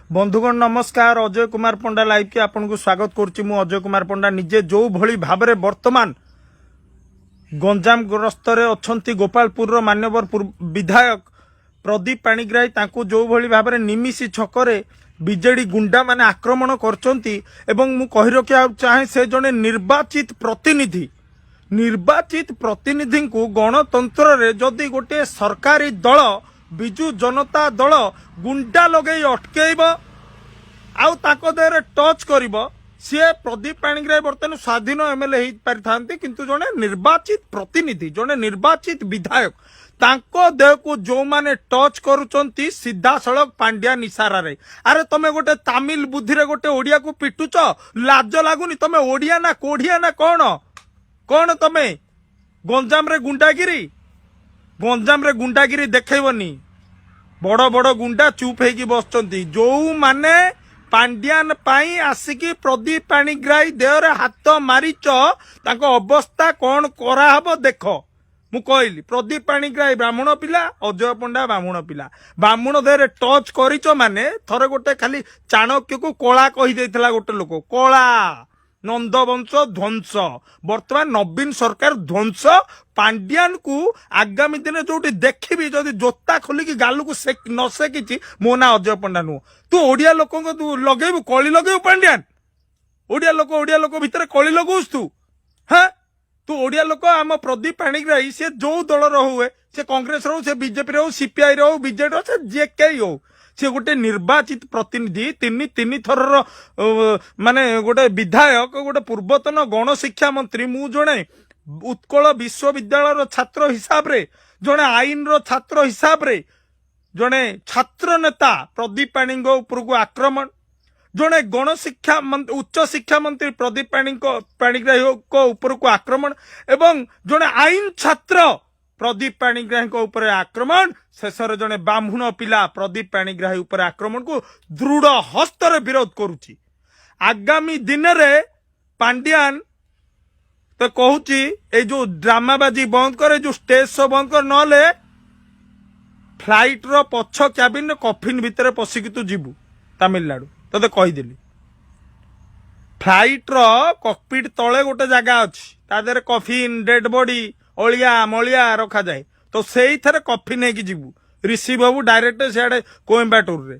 बंधुगण नमस्कार। अजय कुमार पंडा लाइव के आपको स्वागत करुच्ची। मु अजय कुमार पंडा निजे जो भली भाबरे वर्तमान गंजाम ग्रस्त अच्छा गोपालपुर मान्यवर विधायक प्रदीप पाणिग्राही तांको जो भली भाबरे निमिषी छकरे बीजेडी गुंडा माने आक्रमण करचंती एवं मु कहि रखिया चाहे से जने निर्वाचित प्रतिनिधि को गणतंत्र रे जदि गोटे सरकारी दल बिजु जनता दल गुंडा लगे अटकेब आउ ताको देहरे टच करिब सी प्रदीप पाणिग्राही बर्तमान स्वाधीन एमएलए हो पारि थांती किंतु जने निर्वाचित प्रतिनिधि जने निर्वाचित विधायक तांको देह को जो माने टच करुचंती सीधा सड़क पांड्या निसारा रे। अरे तमे गोटे तामिल बुद्धि रे गोटे ओडिया को पिटुच लाज लागुनी? तमे ओडिया ना कोढ़िया ना कौन तमे गंजाम रे गुंडागिरी देखैबनी। बड़ बड़ गुंडा चुप होगी बसचंती जो माने पांड्यान पाई आसिकी प्रदीप पाणिग्राही देहरे हाथ मारिच तांको अवस्था कौन कराहब देख। मु कहली प्रदीप पाणिग्राही ब्राह्मण पिला, अजय पंडा ब्राह्मण पिला, ब्राह्मण देहरे टच करिच माने थरे गोटे खाली चाणक्य को कला कही देथिला गोटे लोक कला नंदवंश ध्वंस। वर्तमान नवीन सरकार ध्वंस पांड्यान को आगामी दिन जो देखी जदि जोता खोलिकी गालू को न सेकी मो ना अजय पंडा नुह। तू ओडिया लोक तू लगेबू कली लगेबू पांड्यान? ओडिया लोक भितर कली लगौस तू? हाँ तू ओडिया लोक आम प्रदीप पाणिग्राही से जो दल हुए से कांग्रेस रो से बीजेपी रो सीपीआई रो बीजेडी रो से जेके हो से गोटे निर्वाचित प्रतिनिधि तीन थर माने गोटे विधायक गोटे पूर्वतन गणशिक्षा मंत्री मु जणे उत्कल विश्वविद्यालय छात्र हिसाब रे जणे आईन रो छात्र हिसाब रे जणे छात्र नेता प्रदीप पाणिग्राही को आक्रमण जणे गणशिक्षा उच्च शिक्षा मंत्री प्रदीप पाणिग्राही को आक्रमण एवं जणे आईन छात्र प्रदीप पाणिग्राही ऊपर आक्रमण शेष जड़े ब्राह्मण पिला प्रदीप पाणिग्राही ऊपर आक्रमण को दृढ़ हस्तर विरोध करुच्ची। आगामी दिन रे पांड्यान तो कहूची ए जो ड्रामाबाजी बंद करे जो स्टेज शो बंद कर नले फ्लाइट रो पछ कैबिन कफिन भितर पशिकी तू जीवु तमिलनाडु तते कहीदेली। फ्लाइट रो कॉकपिट तले गोटे जगह अच्छी ता देहरे कफिन डेड बॉडी अलिया मलिया रखा जाए तो से कफिन है जीवु रिसीव हबू डायरेक्ट सियाड़े कोयम्बाटूर रे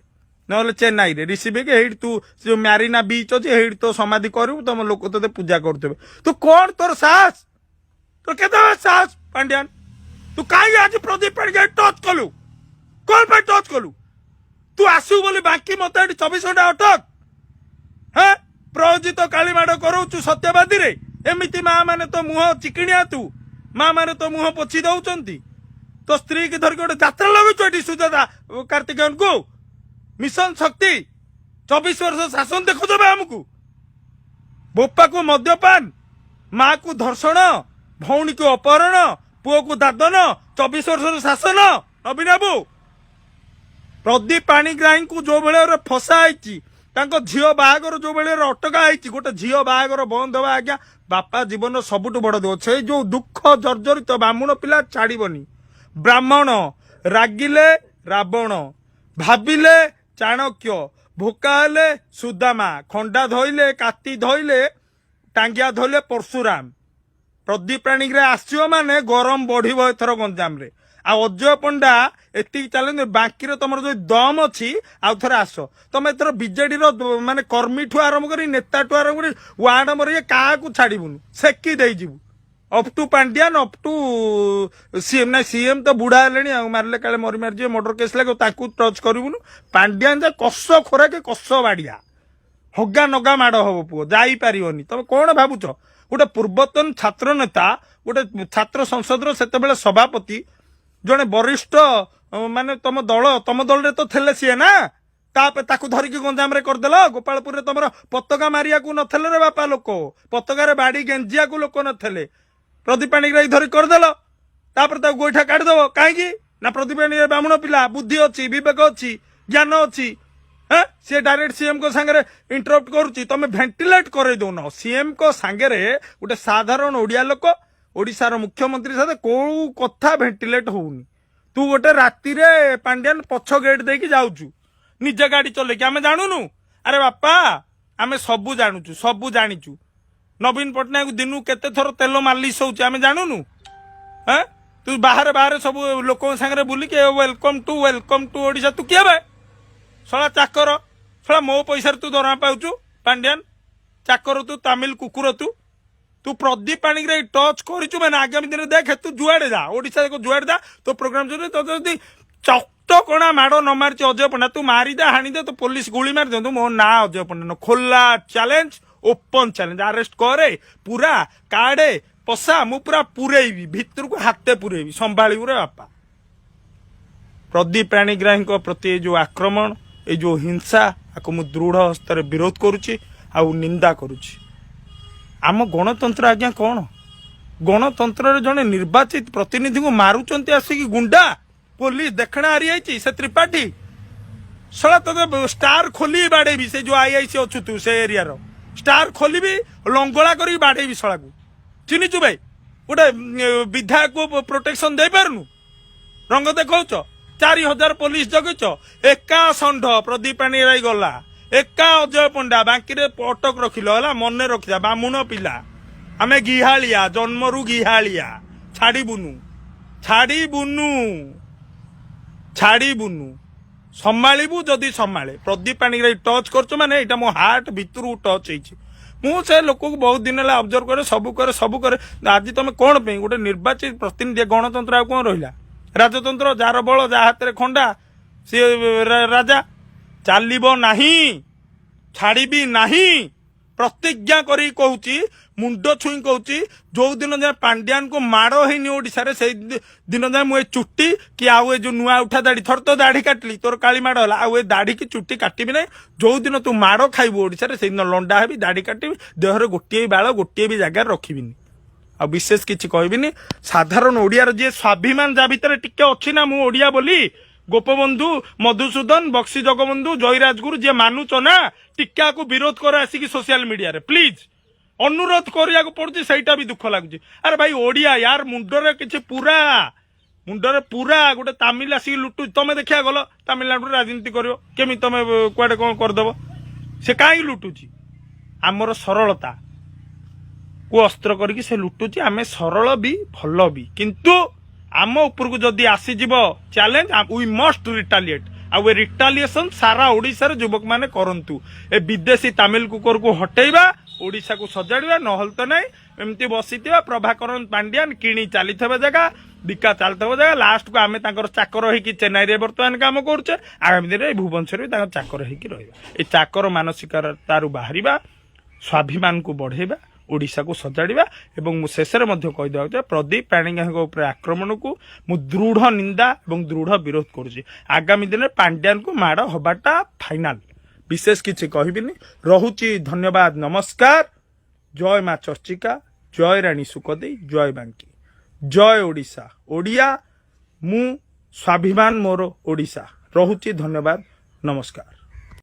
न चेन्नई रे रिसीव है तू जो म्यारीना बीच अच्छे तो समाधि करू तुम लोक ते पूजा करते तू कौन तोर साहस तोर के साहस पांड्यान तू कहीं आज प्रदीप पाणिग्राही टच कलु कौन पे टच कलु? तू आसू बोली बाकी मत 24 घंटा अटक। हाँ प्रयोजित कालीमाड़ करू सत्यवादी रे एमती माँ मैंने तो मुह चिकिणिया तू माँ मैंने तो मुह पोछि दौरान तो स्त्री की धरिक गोटे जात्रा लगुच सुजाता कार्तिकेयन को मिशन शक्ति 24 वर्ष शासन देखो आमको बोपा को मद्यपान माँ को धर्षण भौणी को अपहरण पुओ को दादन 24 वर्ष शासन नवीन बाबू प्रदीप पाणिग्राही को जो बेले फसा झील बाहागर जो बेले अटका गोटे झील बाहागर बंद हवा आज्ञा बापा जीवन सबुठ बड़ दुख से जो दुख जर्जरित ब्राह्मण पिला छाड़बनी। ब्राह्मण रागिले रावण भाविले चाणक्य भोका हेले सुदामा खंडा धोइले काती धोइले टांगिया धोइले परशुराम। प्रदीप पाणिग्राही आसो माने गरम बढ़ एथर गंजाम रे आ अजय पंडा एति चैलेंज बाकी तुम जो दम अच्छी आउ थे आस तुम एथर बीजेडी माने कर्मी ठू आरंभ कर नेता ठू आरंभ कर वार्ड नंबर ये क्या छाड़बुन सेकी देजु up to Pandian up to CM ना सीएम तो बुढ़ा है मारे काले मरी मारी जी मर्डर केस लगे टच करूनु पांड्यान जा कष खोरा के कष बाड़िया हगा नगा माड़ हम पुओ जापर तुम कौन भावुच गोटे पूर्वतन छात्र नेता गोटे छात्र संसद से सभापति जड़े वरिष्ठ माने तुम दल रे तो थे सी ना ताकू धरिकी गंजाम रे करदेल गोपालपुर तुम पताका मारिया को नथले रे बापा लोक पताकार बाड़ी गेंजिया को लोक नथले प्रदीप पाणिग्राही धरिक करदेल गोईठा काटिदेव कहीं ना प्रदीप पाणिग्राही ब्राह्मण पिला बुद्धि अच्छी विवेक अच्छी ज्ञान अच्छी सी डायरेक्ट सीएम को सांगे इंटरप्ट करुच्ची तुम भेंटिलेट कर दौन सीएम को सांगे गोटे साधारण ओडिया लोक ओडिशार मुख्यमंत्री साथ कौ कथा भेंटिलेट होनी तू गोटे राति रे पांड्यान पछ गेट देकी जाऊचु निजे गाड़ी चले आम जानूनु अरे बापा आम सबू जानुचु सबू जानिचु नवीन पट्टनायक दिन केते थर तेल मालिश होउची आम जानूनु हाँ तू बाहर बाहर सब लोक सागर बुलिके वेलकम टू ओडिशा तू किए बे शला चाकर शला मो पैसा तू दरमा पाउचु पांड्यान चाकर तू तामिल कुकुर तू प्रदीप पाणिग्राही टच करिचु मैंने आगामी दिन देख तू जुआड़े जा ओडिशा को जुआड़े जा तो प्रोग्राम जो तो जदि चक्तकणा माड़ न मारी अजय पंडा तू मारिदे हाणीदे तो पुलिस गुली मार दिंतु मो ना अजय पंडा न खोला चैलेंज ओपन चैलेंज अरेस्ट करे पूरा काड़े पशा मु पूरा पुरेबी भितर को हाथे पुरेबी संभालू रे बापा प्रदीप पाणिग्राही प्रति जो आक्रमण ये जो हिंसा आपको मु दृढ़ हस्तर विरोध करुच्ची आ निंदा करुच्ची आम गणतंत्र आज्ञा कौन गणतंत्र जड़े निर्वाचित प्रतिनिधि को मारुंच आसिक गुंडा पुलिस देखना हारी से त्रिपाठी सला तो स्टार खोली बाड़ेबी से जो आईआईसी अच्छु तू से एरिया रो स्टार खोली लंगला करी बाड़ेबी सला को चिन्हीचु भाई गोटे विधायक को प्रोटेक्शन दे पारनु रंग देखौच 4000 पुलिस जगैच एका षंढ प्रदीप पाणिग्राही गला एका अजय पंडा बाकी अटक रखिल मन रखिजा बामुण पिला आमे गिहालिया जन्मरू गिहालिया छाड़ीबुनु संभाळीबु जदि संभाळे प्रदीप पाणिग्राही टच करछ माने एटा मो हार्ट भितर टच होइछि मु से लोक को बहुत दिन है ऑब्जर्व करे सब करे आज तुम कौन पे गोटे निर्वाचित प्रतिनिधि गणतंत्र कौन रहा राजतंत्र जार बल जा हाथ खंडा सी राजा चलो नहीं छाड़बी नहीं प्रतिज्ञा करी कहूची मुंड छुई कहूची जो दिन जाए पांड्यान को माड़ है ओडिशा से दिन जाए मुझे चुट्टी कि आउ जो नुआ उठा दाढ़ी थर तो दाढ़ी काटली तोर काली माड़ है आउ दाढ़ी की चुट्टी काटबी ना जो दिन तू माड़ खाइबू ओडिशा से दिन लंडा हेबी दाढ़ी काटबी देहर गोटे बाल गोटे भी जगार रखिबिनी आ विशेष किसी कहबिनी साधारण ओडियार जे स्वाभिमान जा भितर टिके अच्छी ना मु ओडिया बोली गोपबंधु मधुसूदन बक्सी जगबंधु जयराजगुरु जे मानुच ना टिक्का को विरोध कर आसिक सोशल मीडिया रे प्लीज अनुरोध करिया को पड़ुची सहीटा भी दुख लगुच अरे भाई ओडिया यार मुंडरे किछि मुंडरे पूरा गोटे तामिल आसिक लुटु तमे देखिया गल तामिलनाडु राजनीति करियो केमी तमे कुआडे कोन करदेबो से काई लुटुची आमर सरलता को अस्त्र करके से लुटुची आमे सरल भी भल भी किंतु आम उपर को जदि आसीजिव चैलेंज वी मस्ट रिटालिएट आउ रिटालिएशन सारा ओडिशा रे युवक माने करंतु ए विदेशी तामिल कुकर को हटेइबा ओडिशा को सजाड़िबा नहल तो नहीं एमती बसीथिबा प्रभाकरण पांड्यान किणी चलीथबा जगह बिका चलथबा जगह लास्ट को आमे तांकर चाकर होइकी चेन्नई रे वर्तमान काम करछे आगामी दिन भुवनेश्वर भी तांकर चाकर होइकी रहइबा ए चाकर मानसिकतारु बाहरिबा स्वाभिमान को बढ़ेबा ओडिशा को सजाड़ा और शेष में कहीदेवा प्रदीप पाणिग्राही आक्रमण को मु दृढ़ निंदा और दृढ़ विरोध करुच्ची आगामी दिन पांड्यान को माड़ हबाटा फाइनाल विशेष किसी कहबिनी रहुची धन्यवाद नमस्कार जय माँ चर्चिका जय रानी सुखदेई जय बांकी जय ओडिशा ओडिया मु स्वाभिमान मोर ओडिशा रहुची धन्यवाद नमस्कार।